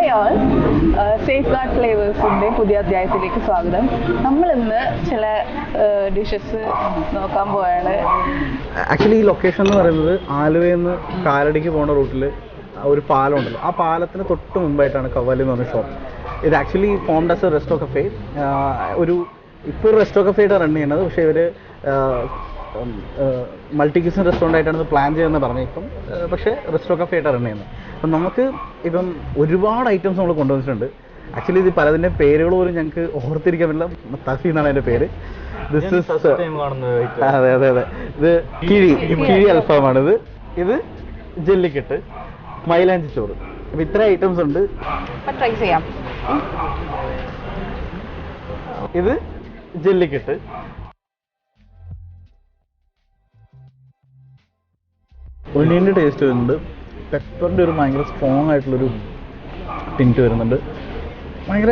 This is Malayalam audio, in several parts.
ഹായ് ഓൾ, സേഫ് ഗാർഡ് ഫ്ലേവേഴ്സിൻ്റെ പുതിയ അധ്യായത്തിലേക്ക് സ്വാഗതം. നമ്മളിന്ന് ചില ഡിഷസ് നോക്കാൻ പോവാണ്. ആക്ച്വലി ഈ ലൊക്കേഷൻ എന്ന് പറയുന്നത് ആലുവയിൽ നിന്ന് കാലടിക്ക് പോകുന്ന റൂട്ടിൽ ഒരു പാലം ഉണ്ടല്ലോ, ആ പാലത്തിന് തൊട്ട് മുമ്പായിട്ടാണ് കവ്വാലി എന്ന് പറഞ്ഞ ഷോപ്പ്. ഇത് actually formed as A resto cafe. ഇപ്പോൾ ഒരു റെസ്റ്റോ കഫേയുടെ റൺ ചെയ്യുന്നത്, പക്ഷേ ഇവർ മൾട്ടി കിച്ചൻ റെസ്റ്റോറൻ്റ് ആയിട്ടാണ് ഇത് പ്ലാൻ ചെയ്യുന്നത് പറഞ്ഞത് ഇപ്പം. പക്ഷേ റെസ്റ്റോ കഫേ ആയിട്ടാണ് റൺ ചെയ്യുന്നത്. അപ്പം നമുക്ക് ഇപ്പം ഒരുപാട് ഐറ്റംസ് നമ്മൾ കൊണ്ടുവന്നിട്ടുണ്ട്. ആക്ച്വലി ഇത് പലതിൻ്റെ പേരുകൾ പോലും ഞങ്ങൾക്ക് ഓർത്തിരിക്കാൻ പറ്റില്ല. മത്താഫി എന്നാണ് അതിൻ്റെ പേര്. അതെ അതെ അതെ, ഇത് കിഴി അൽഫാമാണിത്. ഇത് ജെല്ലിക്കെട്ട്, മൈലാഞ്ചി ചോറ്. അപ്പം ഇത്ര ഐറ്റംസ് ഉണ്ട്. ട്രൈ ചെയ്യാം. ഇത് ജെല്ലിക്കെട്ട്, ഒനിയൻ്റെ ടേസ്റ്റ് വരുന്നുണ്ട്. പെപ്പറിൻ്റെ ഒരു ഭയങ്കര സ്ട്രോങ് ആയിട്ടുള്ളൊരു ടിൻറ്റ് വരുന്നുണ്ട്. ഭയങ്കര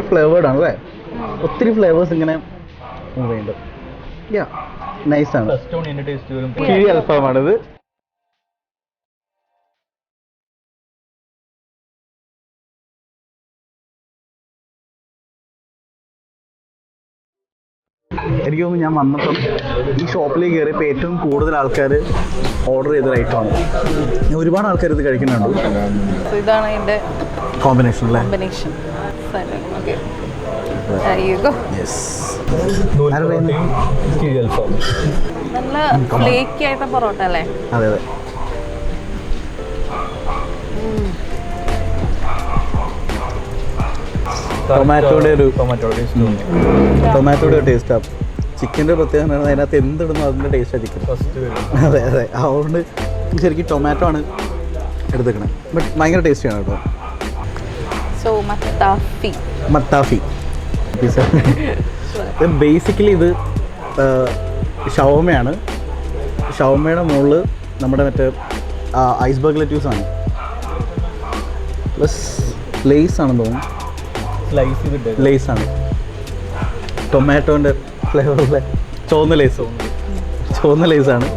ഫ്ലേവേർഡ് ആണ് അല്ലേ? ഒത്തിരി ഫ്ലേവേഴ്സ് ഇങ്ങനെ മൂവ് ചെയ്യുന്നുണ്ട്. യാ, നൈസാണ്. കിഴി അൽഫാമാണിത്. എനിക്ക് തോന്നുന്നു ഞാൻ വന്നപ്പം ഈ ഷോപ്പിലേക്ക് കയറിയപ്പോൾ ഏറ്റവും കൂടുതൽ ആൾക്കാർ ഓർഡർ ചെയ്തൊരു ഐറ്റമാണ്. ഒരുപാട് ആൾക്കാർ ഇത് കഴിക്കുന്നുണ്ട്. ഇതാണ് ഇതിൻ്റെ കോമ്പിനേഷൻ അല്ലേ? നല്ല ഫ്ലേക്കി ആയിട്ട് പൊറോട്ട അല്ലേ? അതെ അതെ. ടൊമാറ്റോയുടെ ടേസ്റ്റാണ്. ചിക്കൻ്റെ പ്രത്യേകത അതിനകത്ത് എന്തിടുന്നു അതിൻ്റെ ടേസ്റ്റാണ് ചിക്കൻ. അതെ അതെ, അതുകൊണ്ട് ശരിക്കും ടൊമാറ്റോ ആണ് എടുത്തേക്കണേ. ബട്ട് ഭയങ്കര ടേസ്റ്റിയാണ് കേട്ടോ. മത്താഫി ബേസിക്കലി ഇത് ഷവർമയാണ്. ഷവർമയുടെ മുകളിൽ നമ്മുടെ മറ്റേ ഐസ്ബർഗ് ലെറ്റ്യൂസാണ്, പ്ലസ് ലേസ് ആണെന്ന് തോന്നുന്നു. ലേസാണ്, ടൊമാറ്റോൻ്റെ ഫ്ലേവറിലെ ചുവന്ന ലേസാണ്.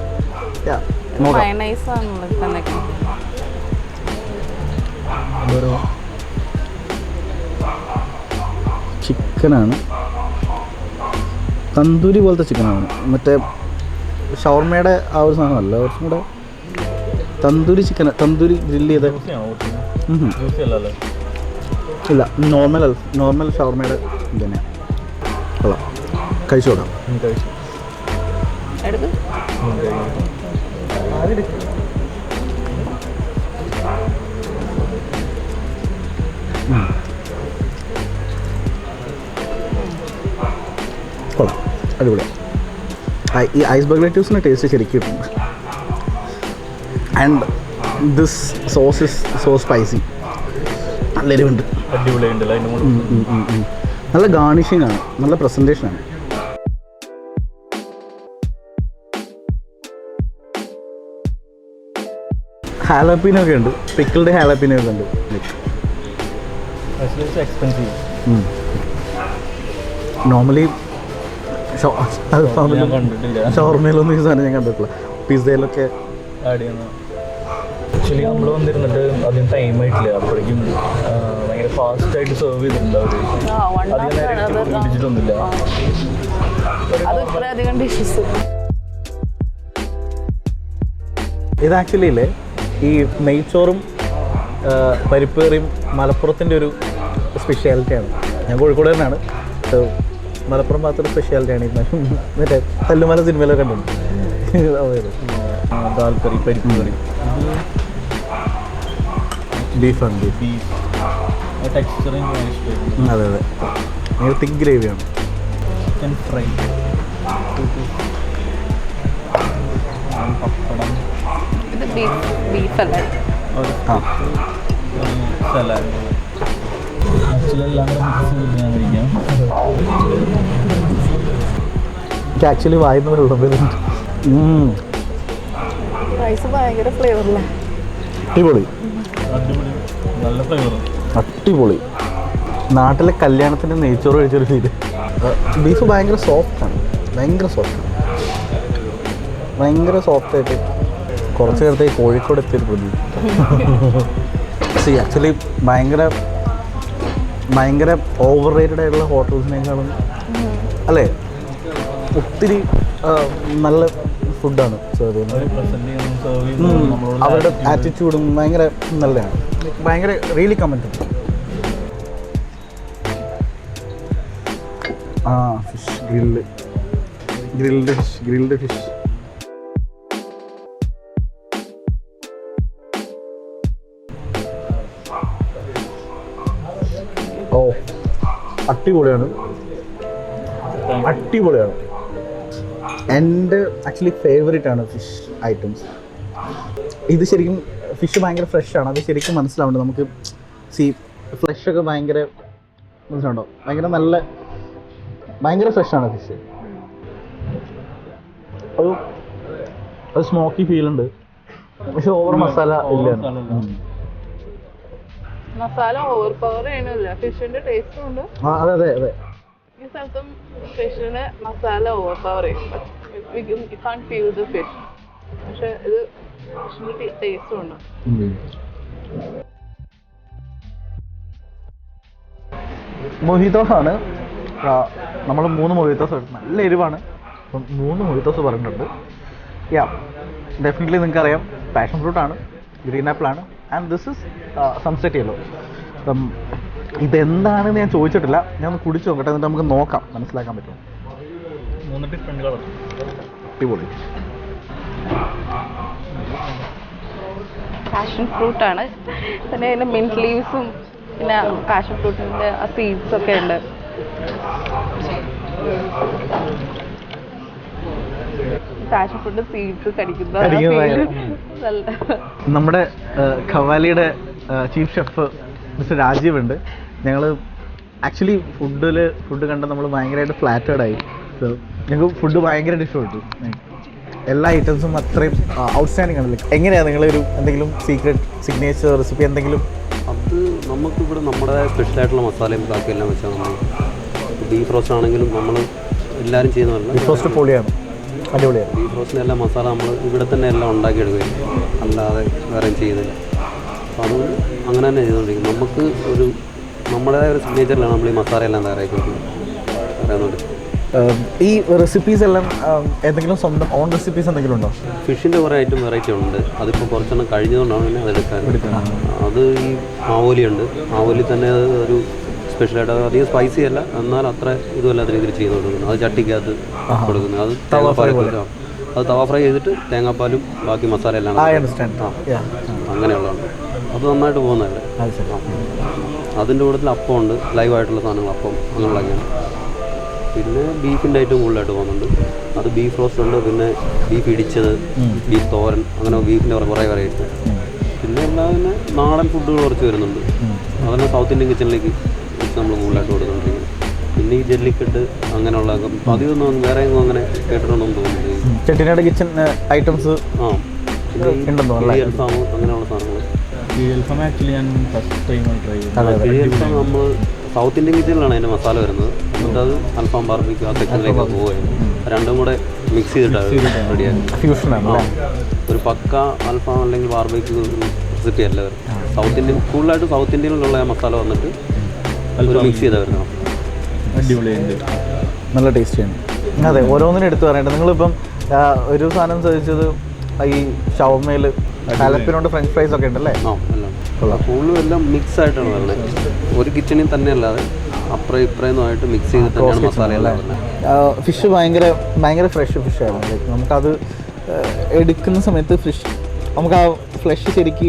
ചിക്കനാണ്, തന്തൂരി പോലത്തെ ചിക്കനാണ്. മറ്റേ ഷവർമയുടെ ആ ഒരു സാധനമല്ല, കുറച്ചും കൂടെ തന്തൂരി ചിക്കൻ, തന്തൂരി ഗ്രില്ല് ചെയ്ത. ഇല്ല, നോർമൽ ഷവർമയുടെ ഇത് തന്നെയാണ്. കൊള്ളാം, കഴിച്ചു നോക്കാം. കൊള്ളാം, അടിപൊളിയാണ്. ഈ ഐസ്ബർഗ് ലെറ്റ്യൂസിൻ്റെ ടേസ്റ്റ് ശരിക്കും കിട്ടുന്നുണ്ട്. And this sauce is so spicy. നല്ല എരിവുണ്ട്, നല്ല ഗാർണിഷിംഗ് ആണ്, നല്ല പ്രസൻറ്റേഷനാണ്. ഹാലപ്പീനോ ഒക്കെ ഉണ്ട്, പിക്കിൾഡ് ഹാലപ്പീനോ ഒക്കെ ഉണ്ട്. നോർമലി ഷവർമയിലൊന്നും ഈ സാധനം ഞാൻ കണ്ടിട്ടില്ല. പിസ്സയിലൊക്കെ ആഡ് ചെയ്യുന്ന. ആക്ച്വലി നമ്മൾ വന്നിരുന്നിട്ട് അതിന് ടൈം ആയിട്ടില്ല, അപ്പോഴേക്കും ഭയങ്കര ഫാസ്റ്റായിട്ട് സെർവ് ചെയ്തിട്ടുണ്ട് അവർ. അധികം ഇത് ആക്ച്വലി ഇല്ലേ, ഈ നെയ്ച്ചോറും പരിപ്പ് കറിയും മലപ്പുറത്തിൻ്റെ ഒരു സ്പെഷ്യാലിറ്റിയാണ്. ഞാൻ കോഴിക്കോട് തന്നെയാണ്. മലപ്പുറം ഭാഗത്തൊരു സ്പെഷ്യാലിറ്റിയാണ്. മറ്റേ തല്ലുമല സിനിമയിലൊക്കെ കണ്ടുണ്ട്. ദാൽ കറി, പരിപ്പ് കറി, ബീഫാണ്. ടെക്സ്ചറിങ് അതെ അതെ, ഭയങ്കര തിക്ക് ഗ്രേവിയാണ്. ചിക്കൻ ഫ്രൈ, പപ്പടം, ബീഫല്ലേ? സലാഡ്. ആക്ച്വലി എല്ലാം കൂടെ മിക്സ് ചെയ്ത് ഞാൻ കഴിക്കാം. എനിക്ക് ആക്ച്വലി വായുന്ന വെള്ളം. റൈസ് ഭയങ്കര ഫ്ലേവറില്ല. അടിപൊളി, നല്ല ഫ്ലേവർ, അടിപൊളി. നാട്ടിലെ കല്യാണത്തിൻ്റെ നെയ്ച്ചോറ് കഴിച്ചൊരു ഫീല്. ബീഫ് ഭയങ്കര സോഫ്റ്റാണ്, ഭയങ്കര സോഫ്റ്റായിട്ട് കുറച്ച് നേരത്തെ കോഴിക്കോട് എത്തിയൊരു പ്രതീതി. ആക്ച്വലി ഭയങ്കര ഓവർ റേറ്റഡ് ആയിട്ടുള്ള ഹോട്ടൽസിനേക്കാളും അല്ലേ ഒത്തിരി നല്ല ഫുഡാണ് സെർവ് ചെയ്യുന്നത്. അവരുടെ ആറ്റിറ്റ്യൂഡും ഭയങ്കര നല്ലതാണ്, ഭയങ്കര really comment. Fish grilled fish ഓ അടിപൊളിയാണ്. എൻ്റെ ആക്ച്വലി ഫേവറേറ്റ് ആണ് ഫിഷ് ഐറ്റംസ്. ഇത് ശരിക്കും ഫിഷ് ഭയങ്കര ഫ്രഷാണ്, അത് ശരിക്കും മനസ്സിലാവുന്നുണ്ട് നമുക്ക്. ഫ്ലഷൊക്കെ ഭയങ്കര മനസ്സിലുണ്ടോ, ഭയങ്കര ഫ്രഷാണ് ഫിഷ്. ഒരു സ്മോക്കി ഫീൽ ഉണ്ട്, പക്ഷെ ഓവർ മസാല ഇല്ല. മസാല ഓവർ പവർ ചെയ്യണില്ല, ഫിഷിന്റെ ടേസ്റ്റും ഉണ്ട്. അതെ ഈ സ്ഥലത്തും ഫിഷിന് മസാല ഓവർ പവർ ചെയ്യും, ഫീൽ ദ ഫിഷ്. പക്ഷെ ഇത് ഫിഷിന്റെ ടേസ്റ്റും ഉണ്ട്. മൊഹിത്തോസ് ആണ് നമ്മൾ 3 മൊഹിത്തോസ് എടുത്തു. നല്ല എരിവാണ്. അപ്പം 3 മൊഹിത്തോസ് പറഞ്ഞിട്ടുണ്ട്. ഡെഫിനറ്റ്ലി നിങ്ങൾക്കറിയാം പാഷൻ ഫ്രൂട്ടാണ്, ഗ്രീൻ ആപ്പിൾ ആണ്, and this is sunset yellow. അപ്പം ഇതെന്താണെന്ന് ഞാൻ ചോദിച്ചിട്ടില്ല, ഞാൻ ഒന്ന് കുടിച്ചു നോക്കട്ടെ, എന്നിട്ട് നമുക്ക് നോക്കാം, മനസ്സിലാക്കാൻ പറ്റും. 3 ഡിഫറെൻറ്റ് കളർ. അടിപൊളി. പാഷൻ ഫ്രൂട്ടാണ്, പിന്നെ അതിൻ്റെ മിൻറ്റ് ലീവ്സും പിന്നെ പാഷൻ ഫ്രൂട്ടിൻ്റെ ആ സീഡ്സ് ഒക്കെ ഉണ്ട്. പാഷൻ ഫ്രൂട്ട് സീഡ്സ് കടിക്കുന്ന നമ്മുടെ ഖവാലിയുടെ ചീഫ് ഷെഫ് മിസ്റ്റർ രാജീവ് ഉണ്ട്. ഞങ്ങൾ ആക്ച്വലി ഫുഡ് കണ്ട് നമ്മൾ ഭയങ്കരമായിട്ട് ഫ്ലാറ്റേഡ് ആയി. സോ ഞങ്ങൾക്ക് ഫുഡ് ഭയങ്കരമായിട്ട് ഇഷ്ടപ്പെട്ടു. എല്ലാ ഐറ്റംസും അത്രയും ഔട്ട്സ്റ്റാൻഡിംഗ് ആണ്. എങ്ങനെയാണ് നിങ്ങളൊരു എന്തെങ്കിലും സീക്രട്ട് സിഗ്നേച്ചർ റെസിപ്പി എന്തെങ്കിലും? അത് നമുക്കിവിടെ നമ്മുടേതായ സ്പെഷ്യലായിട്ടുള്ള മസാലയും ബാക്കിയെല്ലാം വെച്ചാൽ നമ്മൾ ബീഫ് റോസ്റ്റ് ആണെങ്കിലും നമ്മൾ എല്ലാവരും ചെയ്യുന്നതല്ല. ബീഫ് റോസ്റ്റ് പൊളിയാണ്, അടിപൊളിയാണ്. ബീഫ് റോസ്റ്റിൻ്റെ എല്ലാ മസാല നമ്മൾ ഇവിടെ തന്നെ എല്ലാം ഉണ്ടാക്കിയെടുക്കുകയും അല്ലാതെ വേറെയും ചെയ്യുന്നില്ല. അപ്പോൾ അതുകൊണ്ട് അങ്ങനെ തന്നെ ചെയ്തുകൊണ്ടിരിക്കും. നമുക്ക് നമ്മുടേതായ ഒരു സിഗ്നേച്ചറിലാണ് നമ്മൾ ഈ മസാല എല്ലാം തയ്യാറാക്കിയിരിക്കുന്നത്. അറിയാവുന്നുണ്ട്. ഈ റെസിപ്പീസ് എല്ലാം എന്തെങ്കിലും സ്വന്തം ഓൺ റെസിപ്പീസ് എന്തെങ്കിലും ഉണ്ടോ? ഫിഷിൻ്റെ കുറേ ഐറ്റം വെറൈറ്റി ഉണ്ട്. അതിപ്പോൾ കുറച്ചെണ്ണം കഴിഞ്ഞതുകൊണ്ടാണ് പിന്നെ അതെടുക്കാൻ. അത് ഈ ആവോലി ഉണ്ട്. ആവോലി തന്നെ ഒരു സ്പെഷ്യലായിട്ട് അധികം സ്പൈസി അല്ല, എന്നാൽ അത്ര ഇതുമല്ലാത്ത രീതിയിൽ ചെയ്ത് കൊടുക്കുന്നത്. അത് ചട്ടിക്കകത്ത് കൊടുക്കുന്നത്. അത് തേങ്ങാപ്പാൽ അത് തവ ഫ്രൈ ചെയ്തിട്ട് തേങ്ങാപ്പാലും ബാക്കി മസാല എല്ലാം അങ്ങനെയുള്ളതാണ്. അത് നന്നായിട്ട് പോകുന്നതല്ലേ. അതിൻ്റെ കൂട്ടത്തിൽ അപ്പമുണ്ട്, ലൈവായിട്ടുള്ള സാധനങ്ങൾ, അപ്പം അങ്ങനെയുള്ളതൊക്കെയാണ്. പിന്നെ ബീഫിൻ്റെ ഐറ്റം കൂടുതലായിട്ട് പോകുന്നുണ്ട്. അത് ബീഫ് റോസ്റ്റ് ഉണ്ട്, പിന്നെ ബീഫ് ഇടിച്ചത്, ബീഫ് തോരൻ, അങ്ങനെ ബീഫിൻ്റെ കുറേ വെറൈറ്റി. പിന്നെ എല്ലാം തന്നെ നാടൻ ഫുഡുകൾ കുറച്ച് വരുന്നുണ്ട്. അതെല്ലാം സൗത്ത് ഇന്ത്യൻ കിച്ചണിലേക്ക് വെച്ച് നമ്മൾ കൂടുതലായിട്ട് കൊടുക്കുന്നുണ്ടിരിക്കുന്നത്. പിന്നെ ഈ ജെല്ലിക്കെട്ട് അങ്ങനെയുള്ള അധികമൊന്നും വേറെ ഒന്നും അങ്ങനെ കേട്ടിട്ടുണ്ടെന്ന് തോന്നുന്നു. ചെട്ടിനാട് കിച്ചൺ ഐറ്റംസ് അൽഫാം അങ്ങനെയുള്ള സാധനങ്ങൾ. ആക്ച്വലി ഞാൻ ഫസ്റ്റ് ടൈം ട്രൈ അൽഫാം നമ്മൾ സൗത്ത് ഇന്ത്യൻ കിച്ചണിലാണ് അതിൻ്റെ മസാല വരുന്നത്. എന്നിട്ട് അത് അൽഫാം ബാർബിക്യൂ ആ സെക്ഷനിലേക്ക് പോവുകയാണ്. രണ്ടും കൂടെ മിക്സ് ചെയ്തിട്ടാണ് റെഡിയാക്കുന്നത്. ഒരു പക്ക അൽഫാം അല്ലെങ്കിൽ ബാർബിക്യൂ റെസിപ്പി അല്ല വരുന്നത്. സൗത്ത് ഇന്ത്യൻ കൂടുതലായിട്ട് സൗത്ത് ഇന്ത്യയിലുള്ള മസാല വന്നിട്ട് ഒരു മിക്സ് ചെയ്താൽ വരുന്നത്. അടിപൊളിയുണ്ട്, നല്ല ടേസ്റ്റിയാണ്. അതെ, ഓരോന്നിനും എടുത്ത് പറയട്ടെ. നിങ്ങളിപ്പം ഒരു സാധനം ചോദിച്ചത് ഈ ഷവർമയിൽ ഹാലപ്പിനോണ്ട് ഫ്രഞ്ച് ഫ്രൈസ് ഒക്കെ ഉണ്ടല്ലേ? കൂടുതലും എല്ലാം മിക്സ് ആയിട്ടാണ് വരുന്നത്. ഒരു കിച്ചണിൽ തന്നെ അല്ലാതെ അപ്പുറം ഇപ്പുറയുമായിട്ട് മിക്സ് ചെയ്തിട്ട് തന്നെയാണ് മസാലയെല്ലാം വരുന്നത്. ഫിഷ് ഭയങ്കര ഫ്രഷ് ഫിഷാണ്. ലൈക്ക് നമുക്കത് എടുക്കുന്ന സമയത്ത് നമുക്ക് ആ ഫ്ലഷ് ശരിക്ക്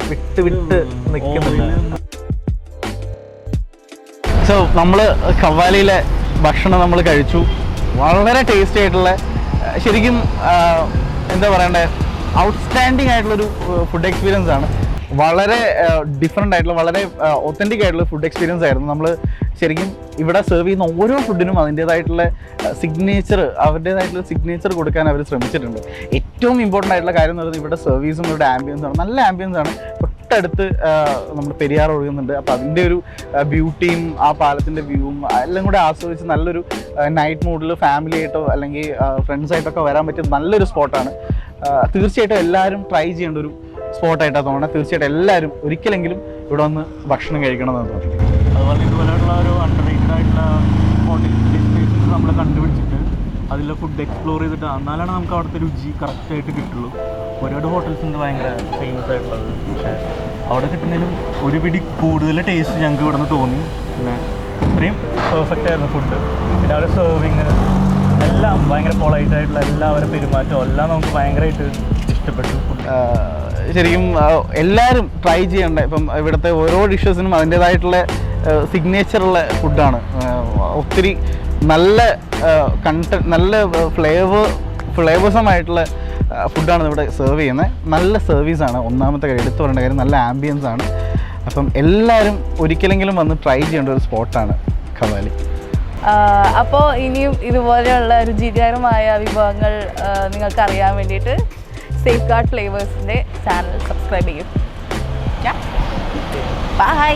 വിട്ട് നിൽക്കുന്നുണ്ട്. സോ നമ്മൾ ഖവാലിയിലെ ഭക്ഷണം നമ്മൾ കഴിച്ചു. വളരെ ടേസ്റ്റി ആയിട്ടുള്ള, ശരിക്കും എന്താ പറയണ്ടേ, ഔട്ട്സ്റ്റാൻഡിങ് ആയിട്ടുള്ളൊരു ഫുഡ് എക്സ്പീരിയൻസ് ആണ്. വളരെ ഡിഫറെൻ്റ് ആയിട്ടുള്ള, വളരെ ഒത്തൻറ്റിക് ആയിട്ടുള്ള ഫുഡ് എക്സ്പീരിയൻസ് ആയിരുന്നു. നമ്മൾ ശരിക്കും ഇവിടെ സെർവ് ചെയ്യുന്ന ഓരോ ഫുഡിനും അതിൻ്റേതായിട്ടുള്ള സിഗ്നേച്ചർ കൊടുക്കാൻ അവർ ശ്രമിച്ചിട്ടുണ്ട്. ഏറ്റവും ഇമ്പോർട്ടൻ്റ് ആയിട്ടുള്ള കാര്യം എന്ന് പറയുന്നത് ഇവിടെ സർവീസും ഇവരുടെ ആംബിയൻസ് ആണ്. നല്ല ആംബിയൻസ് ആണ്. തൊട്ടടുത്ത് നമ്മുടെ പെരിയാർ ഒഴുകുന്നുണ്ട്. അപ്പോൾ അതിൻ്റെ ഒരു ബ്യൂട്ടിയും ആ പാലത്തിൻ്റെ വ്യൂവും എല്ലാം കൂടെ ആസ്വദിച്ച് നല്ലൊരു നൈറ്റ് മൂഡിൽ ഫാമിലി ആയിട്ടോ അല്ലെങ്കിൽ ഫ്രണ്ട്സായിട്ടൊക്കെ വരാൻ പറ്റിയ നല്ലൊരു സ്പോട്ടാണ്. തീർച്ചയായിട്ടും എല്ലാവരും ട്രൈ ചെയ്യേണ്ട ഒരു സ്പോട്ടായിട്ടാണ് തോന്നുന്നത്. തീർച്ചയായിട്ടും എല്ലാവരും ഒരിക്കലെങ്കിലും ഇവിടെ വന്ന് ഭക്ഷണം കഴിക്കണമെന്ന് തോന്നുന്നു. അതുപോലെ ഇതുപോലെയുള്ള ഒരു അണ്ടർ റേറ്റഡ് ആയിട്ടുള്ള ഹോട്ടൽ ഡെസ്റ്റിനേഷൻസ് നമ്മൾ കണ്ടുപിടിച്ചിട്ട് അതിലെ ഫുഡ് എക്സ്പ്ലോർ ചെയ്തിട്ട് എന്നാലാണ് നമുക്ക് അവിടുത്തെ രുചി കറക്റ്റായിട്ട് കിട്ടുള്ളൂ. ഒരുപാട് ഹോട്ടൽസ് ഉണ്ട് ഭയങ്കര ഫേമസ് ആയിട്ടുള്ളത്, പക്ഷേ അവിടെ കിട്ടുന്നതിലും ഒരു പിടി കൂടുതൽ ടേസ്റ്റ് ഞങ്ങൾക്ക് ഇവിടെ നിന്ന് തോന്നി. പിന്നെ ഇത്രയും പെർഫെക്റ്റ് ആയിരുന്നു ഫുഡ്. പിന്നെ അവരുടെ സെർവിങ് എല്ലാം ഭയങ്കര പൊളൈറ്റ് ആയിട്ടുള്ള എല്ലാവരുടെ പെരുമാറ്റവും എല്ലാം നമുക്ക് ഭയങ്കരമായിട്ട് ഇഷ്ടപ്പെട്ടു. ശരിക്കും എല്ലാവരും ട്രൈ ചെയ്യേണ്ട, ഇപ്പം ഇവിടുത്തെ ഓരോ ഡിഷസിനും അതിൻ്റേതായിട്ടുള്ള സിഗ്നേച്ചറുള്ള ഫുഡാണ്. ഒത്തിരി നല്ല നല്ല ഫ്ലേവേഴ്സുമായിട്ടുള്ള ഫുഡാണ് ഇവിടെ സെർവ് ചെയ്യുന്നത്. നല്ല സർവീസാണ് ഒന്നാമത്തെ കാര്യം, എടുത്തു പറയേണ്ട കാര്യം. നല്ല ആംബിയൻസ് ആണ്. അപ്പം എല്ലാവരും ഒരിക്കലെങ്കിലും വന്ന് ട്രൈ ചെയ്യേണ്ട ഒരു സ്പോട്ടാണ് ഖവാലി. അപ്പോൾ ഇനിയും ഇതുപോലെയുള്ള രുചികരമായ വിഭവങ്ങൾ നിങ്ങൾക്ക് അറിയാൻ വേണ്ടിയിട്ട് സേഫ് ഗാർഡ് ഫ്ലേവേഴ്സിൻ്റെ ചാനൽ സബ്സ്ക്രൈബ് ചെയ്യും. ബൈ.